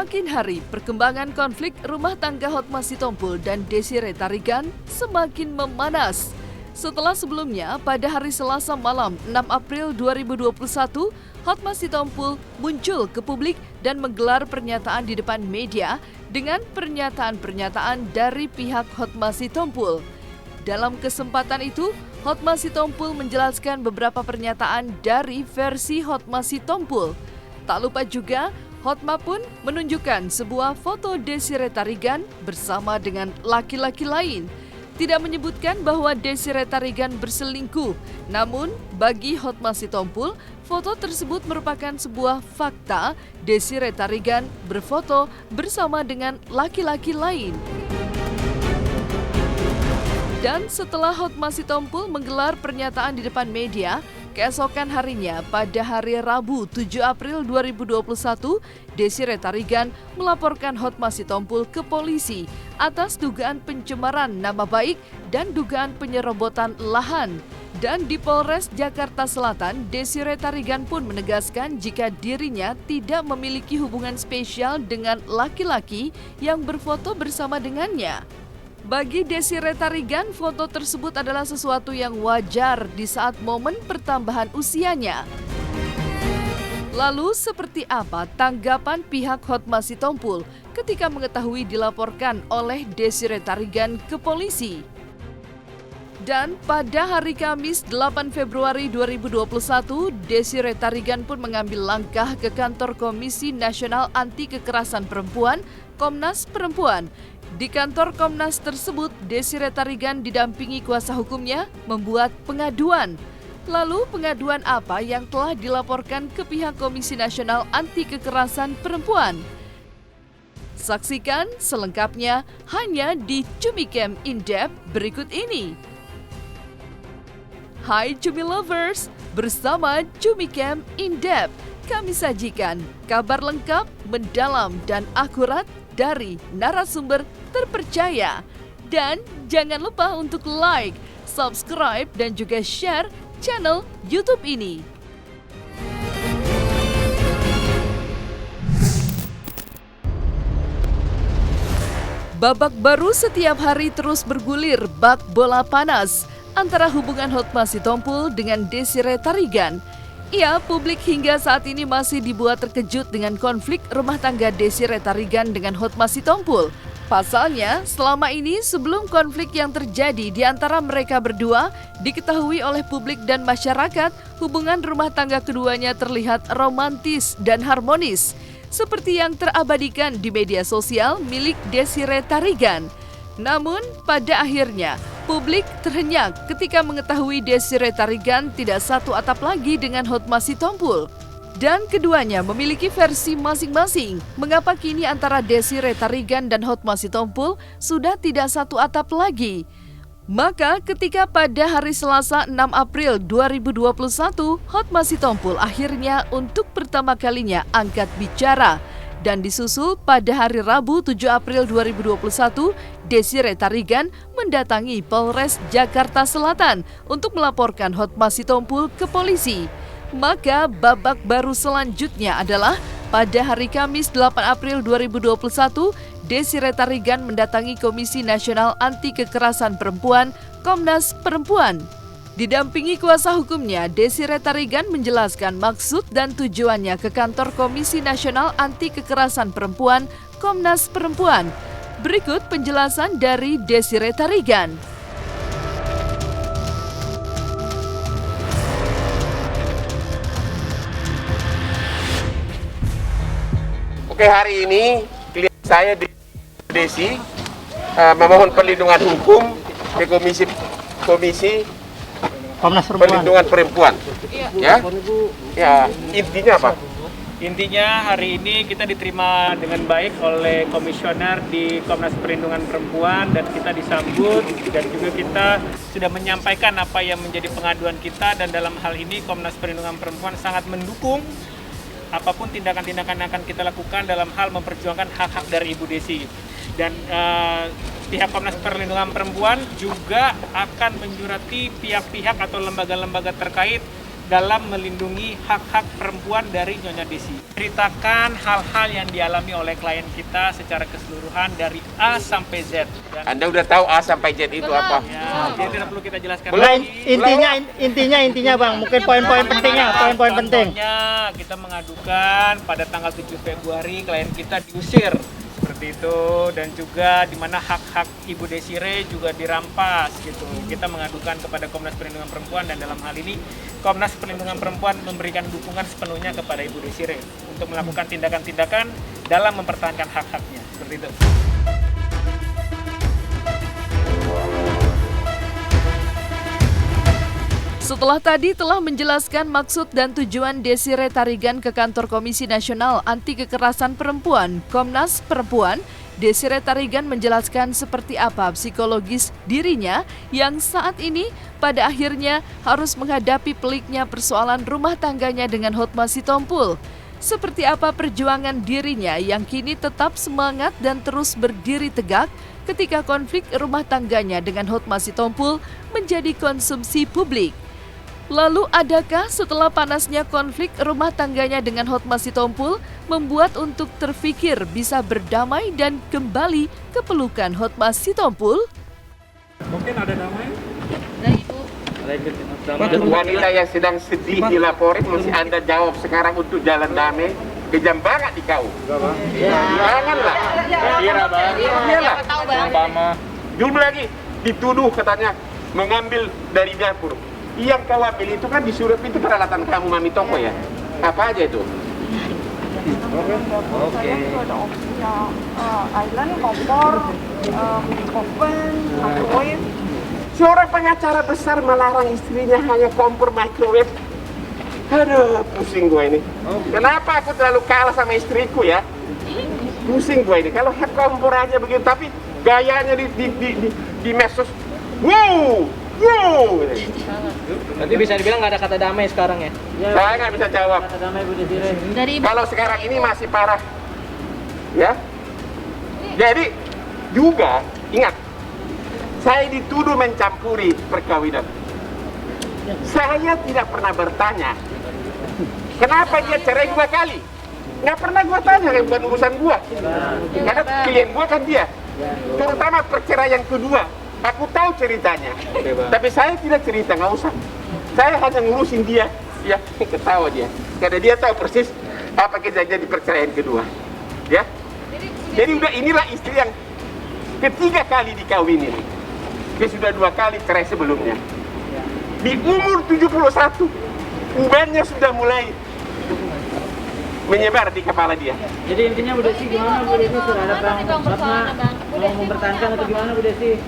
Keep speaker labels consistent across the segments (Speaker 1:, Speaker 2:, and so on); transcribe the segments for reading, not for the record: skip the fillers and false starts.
Speaker 1: Semakin hari, perkembangan konflik rumah tangga Hotma Sitompul dan Desiree Tarigan semakin memanas. Setelah sebelumnya, pada hari Selasa malam 6 April 2021, Hotma Sitompul muncul ke publik dan menggelar pernyataan di depan media dengan pernyataan-pernyataan dari pihak Hotma Sitompul. Dalam kesempatan itu, Hotma Sitompul menjelaskan beberapa pernyataan dari versi Hotma Sitompul. Tak lupa juga, Hotma pun menunjukkan sebuah foto Desiree Tarigan bersama dengan laki-laki lain. Tidak menyebutkan bahwa Desiree Tarigan berselingkuh, namun bagi Hotma Sitompul, foto tersebut merupakan sebuah fakta Desiree Tarigan berfoto bersama dengan laki-laki lain. Dan setelah Hotma Sitompul menggelar pernyataan di depan media, keesokan harinya pada hari Rabu 7 April 2021, Desiree Tarigan melaporkan Hotma Sitompul ke polisi atas dugaan pencemaran nama baik dan dugaan penyerobotan lahan. Dan di Polres Jakarta Selatan, Desiree Tarigan pun menegaskan jika dirinya tidak memiliki hubungan spesial dengan laki-laki yang berfoto bersama dengannya. Bagi Desiree Tarigan, foto tersebut adalah sesuatu yang wajar di saat momen pertambahan usianya. Lalu seperti apa tanggapan pihak Hotma Sitompul ketika mengetahui dilaporkan oleh Desiree Tarigan ke polisi? Dan pada hari Kamis 8 Februari 2021, Desiree Tarigan pun mengambil langkah ke kantor Komisi Nasional Anti Kekerasan Perempuan, Komnas Perempuan. Di kantor Komnas tersebut, Desiree Tarigan didampingi kuasa hukumnya membuat pengaduan. Lalu pengaduan apa yang telah dilaporkan ke pihak Komisi Nasional Anti Kekerasan Perempuan? Saksikan selengkapnya hanya di Cumicam In-Depth berikut ini. Hai Cumi Lovers, bersama Cumicam In-Depth, kami sajikan kabar lengkap, mendalam, dan akurat dari narasumber terpercaya. Dan jangan lupa untuk like, subscribe, dan juga share channel YouTube ini. Babak baru setiap hari terus bergulir bak bola panas antara hubungan Hotma Sitompul dengan Desiree Tarigan. Ya, publik hingga saat ini masih dibuat terkejut dengan konflik rumah tangga Desiree Tarigan dengan Hotma Sitompul. Pasalnya, selama ini sebelum konflik yang terjadi di antara mereka berdua, diketahui oleh publik dan masyarakat, hubungan rumah tangga keduanya terlihat romantis dan harmonis, seperti yang terabadikan di media sosial milik Desiree Tarigan. Namun, pada akhirnya, publik terhenyak ketika mengetahui Desiree Tarigan tidak satu atap lagi dengan Hotma Sitompul. Dan keduanya memiliki versi masing-masing mengapa kini antara Desiree Tarigan dan Hotma Sitompul sudah tidak satu atap lagi. Maka ketika pada hari Selasa 6 April 2021, Hotma Sitompul akhirnya untuk pertama kalinya angkat bicara. Dan disusul pada hari Rabu 7 April 2021, Desiree Tarigan mendatangi Polres Jakarta Selatan untuk melaporkan Hotma Sitompul ke polisi. Maka babak baru selanjutnya adalah pada hari Kamis 8 April 2021, Desiree Tarigan mendatangi Komisi Nasional Anti Kekerasan Perempuan, Komnas Perempuan. Didampingi kuasa hukumnya, Desiree Tarigan menjelaskan maksud dan tujuannya ke kantor Komisi Nasional Anti Kekerasan Perempuan, Komnas Perempuan. Berikut penjelasan dari Desiree Tarigan.
Speaker 2: Oke, hari ini klien saya Desi memohon perlindungan hukum di Komisi
Speaker 3: Komnas Perempuan.
Speaker 2: Perlindungan Perempuan. Ya, intinya apa?
Speaker 3: Intinya hari ini kita diterima dengan baik oleh komisioner di Komnas Perlindungan Perempuan dan kita disambut, dan juga kita sudah menyampaikan apa yang menjadi pengaduan kita, dan dalam hal ini Komnas Perlindungan Perempuan sangat mendukung apapun tindakan-tindakan yang akan kita lakukan dalam hal memperjuangkan hak-hak dari Ibu Desi. Dan pihak Komnas Perlindungan Perempuan juga akan menjurati pihak-pihak atau lembaga-lembaga terkait dalam melindungi hak-hak perempuan dari Nyonya Desi. Ceritakan hal-hal yang dialami oleh klien kita secara keseluruhan dari A sampai Z. Dan
Speaker 2: Anda udah tahu A sampai Z itu apa?
Speaker 3: ya, jadi tidak perlu kita jelaskan
Speaker 2: Belum.
Speaker 3: lagi.
Speaker 4: Intinya Bang, mungkin poin-poin pentingnya, poin-poin penting.
Speaker 3: Contohnya kita mengadukan pada tanggal 7 Februari klien kita diusir seperti itu, dan juga di mana hak-hak Ibu Desire juga dirampas gitu. Kita mengadukan kepada Komnas Perlindungan Perempuan, dan dalam hal ini Komnas Perlindungan Perempuan memberikan dukungan sepenuhnya kepada Ibu Desire untuk melakukan tindakan-tindakan dalam mempertahankan hak-haknya seperti itu.
Speaker 1: Setelah tadi telah menjelaskan maksud dan tujuan Desire Tarigan ke kantor Komisi Nasional Anti Kekerasan Perempuan, Komnas Perempuan, Desire Tarigan menjelaskan seperti apa psikologis dirinya yang saat ini pada akhirnya harus menghadapi peliknya persoalan rumah tangganya dengan Hotma Sitompul. Seperti apa perjuangan dirinya yang kini tetap semangat dan terus berdiri tegak ketika konflik rumah tangganya dengan Hotma Sitompul menjadi konsumsi publik. Lalu adakah setelah panasnya konflik rumah tangganya dengan Hotma Sitompul membuat untuk terfikir bisa berdamai dan kembali ke pelukan Hotma Sitompul?
Speaker 3: Mungkin ada namanya?
Speaker 2: Wanita yang sedang sedih dilaporin, mesti Anda jawab sekarang untuk jalan damai. Kejam banget di kau. Janganlah. Iyalah. Belum lagi dituduh katanya mengambil dari dapur. Yang kau ambil itu kan disuruh itu peralatan kamu Mami Toko ya? Apa aja itu?
Speaker 5: Ada opsinya island, kompor, oven, microwave.
Speaker 2: Seorang pengacara besar melarang istrinya hanya kompor microwave. Aduh, pusing gue ini. Kenapa aku terlalu kalah sama istriku ya? Pusing gue ini. Kalau kompor aja begitu, tapi gayanya di medsos, wow.
Speaker 4: Berarti bisa dibilang nggak ada kata damai sekarang ya?
Speaker 2: Saya nggak bisa jawab.
Speaker 4: Kata damai Bu Desire.
Speaker 2: Kalau sekarang ini masih parah, ya. Jadi juga ingat, saya dituduh mencampuri perkawinan. Saya tidak pernah bertanya, kenapa dia cerai 2 kali? Nggak pernah gua tanya, bukan urusan gua. Karena klien gua kan dia. Terutama perceraian kedua. Aku tahu ceritanya, tapi saya tidak cerita, nggak usah. Saya hanya ngurusin dia, ya ketawa dia. Karena dia tahu persis apa kejadian di perceraian kedua, ya. Jadi udah inilah istri yang ketiga kali dikawinin. Dia sudah 2 kali cerai sebelumnya. Di umur 71, ubannya sudah mulai menyebar di kepala dia.
Speaker 4: Jadi intinya Bu Desi gimana Bu Desi? Sudah ada Bang Hotma mau mempertahankan atau gimana Bu Desi?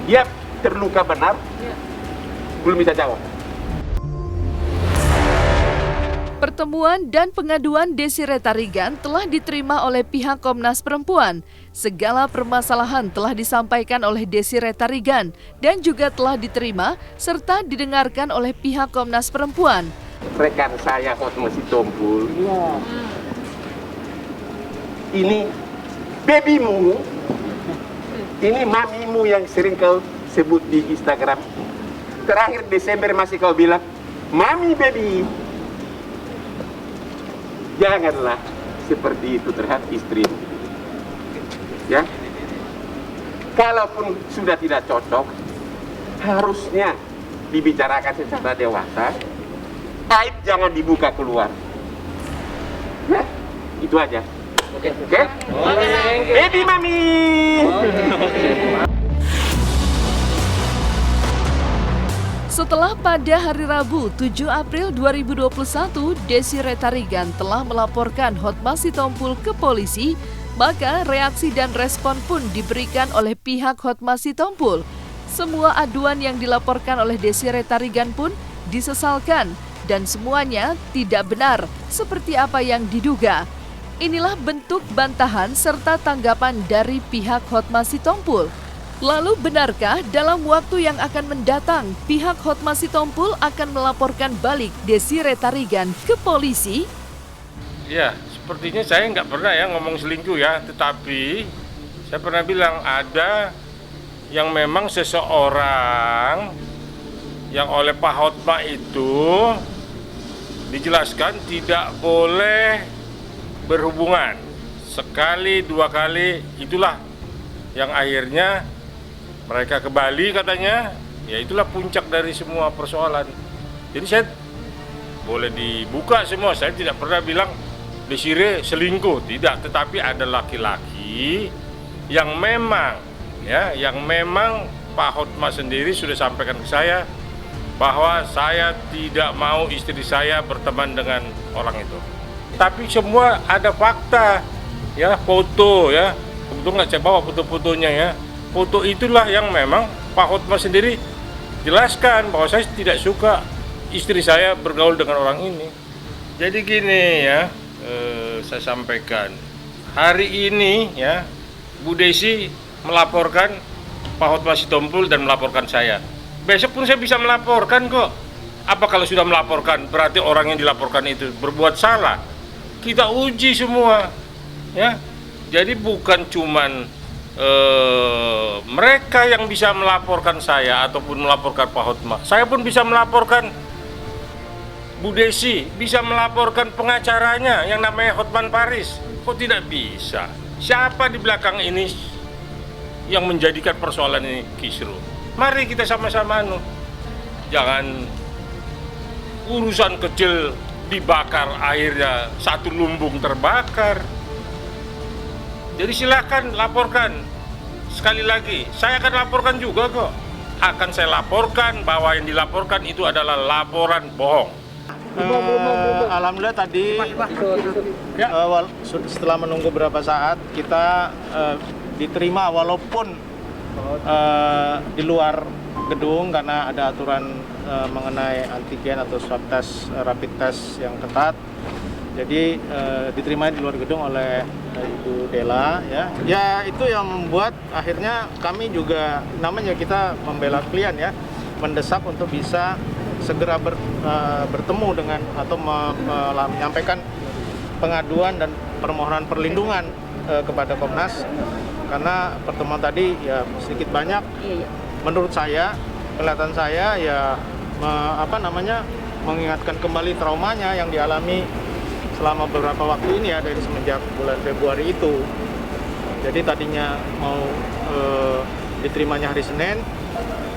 Speaker 2: Dia terluka benar, belum bisa jawab.
Speaker 1: Pertemuan dan pengaduan Desire Tarigan telah diterima oleh pihak Komnas Perempuan. Segala permasalahan telah disampaikan oleh Desire Tarigan dan juga telah diterima serta didengarkan oleh pihak Komnas Perempuan.
Speaker 2: Rekan saya Hotma Sitompul, ini babymu, ini mamimu yang sering kau sebut di Instagram. Terakhir Desember masih kau bilang, mami baby. Janganlah seperti itu terhadap istrimu. Ya, kalaupun sudah tidak cocok, harusnya dibicarakan secara dewasa. Aib jangan dibuka keluar. Ya, itu aja. Oke? Baby mami.
Speaker 1: Setelah pada hari Rabu 7 April 2021, Desire Tarigan telah melaporkan Hotma Sitompul ke polisi, maka reaksi dan respon pun diberikan oleh pihak Hotma Sitompul. Semua aduan yang dilaporkan oleh Desire Tarigan pun disesalkan dan semuanya tidak benar seperti apa yang diduga. Inilah bentuk bantahan serta tanggapan dari pihak Hotma Sitompul. Lalu benarkah dalam waktu yang akan mendatang pihak Hotma Sitompul akan melaporkan balik Desire Tarigan ke polisi?
Speaker 6: Ya, sepertinya saya nggak pernah ya ngomong selingkuh ya, tetapi saya pernah bilang ada yang memang seseorang yang oleh Pak Hotma itu dijelaskan tidak boleh berhubungan sekali, 2 kali, itulah yang akhirnya mereka ke Bali katanya, ya itulah puncak dari semua persoalan. Jadi saya boleh dibuka semua, saya tidak pernah bilang Desire selingkuh, tidak, tetapi ada laki-laki yang memang Pak Hotma sendiri sudah sampaikan ke saya bahwa saya tidak mau istri saya berteman dengan orang itu. Tapi semua ada fakta, ya, foto, ya. Kebetulan nggak saya bawa foto-fotonya, ya. Foto itulah yang memang Pak Hotma sendiri jelaskan bahwa saya tidak suka istri saya bergaul dengan orang ini. Jadi gini, ya, saya sampaikan hari ini, ya, Bu Desi melaporkan Pak Hotma Sitompul dan melaporkan saya. Besok pun saya bisa melaporkan kok. Apa kalau sudah melaporkan berarti orang yang dilaporkan itu berbuat salah? Kita uji semua, ya. Jadi bukan cuman mereka yang bisa melaporkan saya ataupun melaporkan Pak Hotma. Saya pun bisa melaporkan Bu Desi, bisa melaporkan pengacaranya yang namanya Hotman Paris. Kok tidak bisa? Siapa di belakang ini yang menjadikan persoalan ini kisruh? Mari kita sama-sama jangan urusan kecil dibakar, akhirnya satu lumbung terbakar. Jadi silakan laporkan. Sekali lagi, saya akan laporkan juga kok. Akan saya laporkan bahwa yang dilaporkan itu adalah laporan bohong.
Speaker 7: Alhamdulillah tadi setelah menunggu beberapa saat kita diterima walaupun di luar gedung karena ada aturan mengenai antigen atau swab test, rapid test yang ketat. Jadi diterima di luar gedung oleh Ibu Della, ya. Ya itu yang membuat akhirnya kami juga namanya kita membela klien, ya, mendesak untuk bisa segera bertemu dengan atau menyampaikan pengaduan dan permohonan perlindungan kepada Komnas, karena pertemuan tadi ya sedikit banyak menurut saya, kelihatan saya ya mengingatkan kembali traumanya yang dialami selama beberapa waktu ini, ya, dari semenjak bulan Februari itu. Jadi tadinya mau diterimanya hari Senin,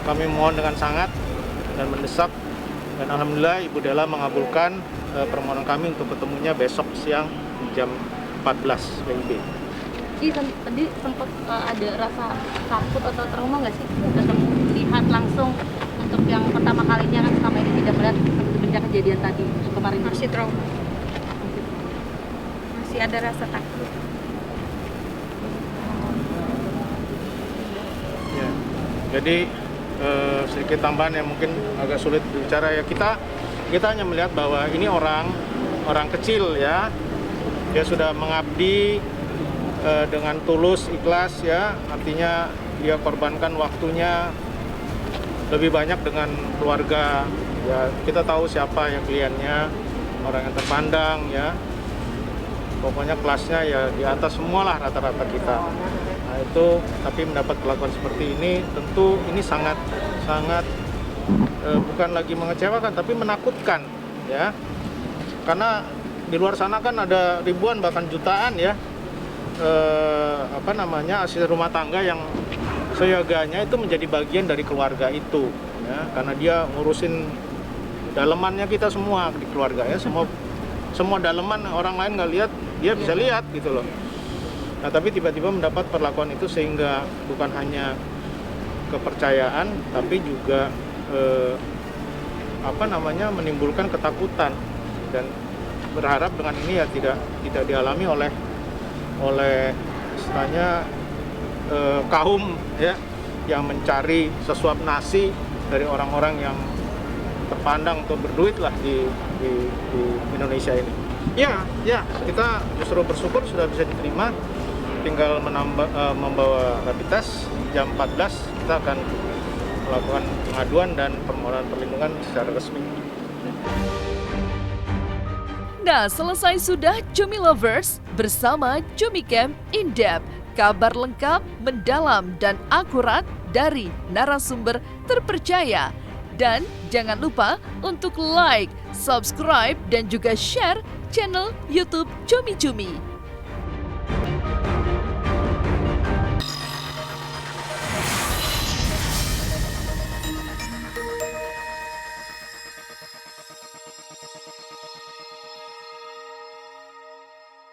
Speaker 7: kami mohon dengan sangat dan mendesak, dan alhamdulillah Ibu Della mengabulkan permohonan kami untuk ketemunya besok siang jam 14 WIB.
Speaker 8: Tadi sempat ada rasa takut atau trauma nggak sih ketemu, lihat langsung untuk yang pertama kalinya kan selama ini tidak melihat semenjak kejadian tadi kemarin? Masih trauma, masih ada rasa takut.
Speaker 7: Ya, jadi sedikit tambahan yang mungkin agak sulit bicara, ya, kita hanya melihat bahwa ini orang kecil, ya, dia sudah mengabdi dengan tulus, ikhlas, ya, artinya dia korbankan waktunya lebih banyak dengan keluarga, ya. Kita tahu siapa yang kliennya, orang yang terpandang, ya, pokoknya kelasnya ya di atas semualah rata-rata kita. Nah itu, tapi mendapat perlakuan seperti ini tentu ini sangat bukan lagi mengecewakan tapi menakutkan, ya, karena di luar sana kan ada ribuan bahkan jutaan, ya, asisten rumah tangga yang seyoganya itu menjadi bagian dari keluarga itu, ya, karena dia ngurusin dalemannya kita semua di keluarga, ya, semua daleman orang lain nggak lihat, dia bisa lihat gitu loh. Nah tapi tiba-tiba mendapat perlakuan itu sehingga bukan hanya kepercayaan tapi juga menimbulkan ketakutan, dan berharap dengan ini ya tidak dialami oleh istilahnya kaum, ya, yang mencari sesuap nasi dari orang-orang yang terpandang untuk berduit lah di Indonesia ini. Ya, kita justru bersyukur sudah bisa diterima, tinggal membawa rapid test jam 14 kita akan melakukan pengaduan dan permohonan perlindungan secara resmi.
Speaker 1: Nah, selesai sudah Cumi Lovers bersama Cumi Camp In-Depth. Kabar lengkap, mendalam, dan akurat dari narasumber terpercaya. Dan jangan lupa untuk like, subscribe, dan juga share channel YouTube Cumi Cumi.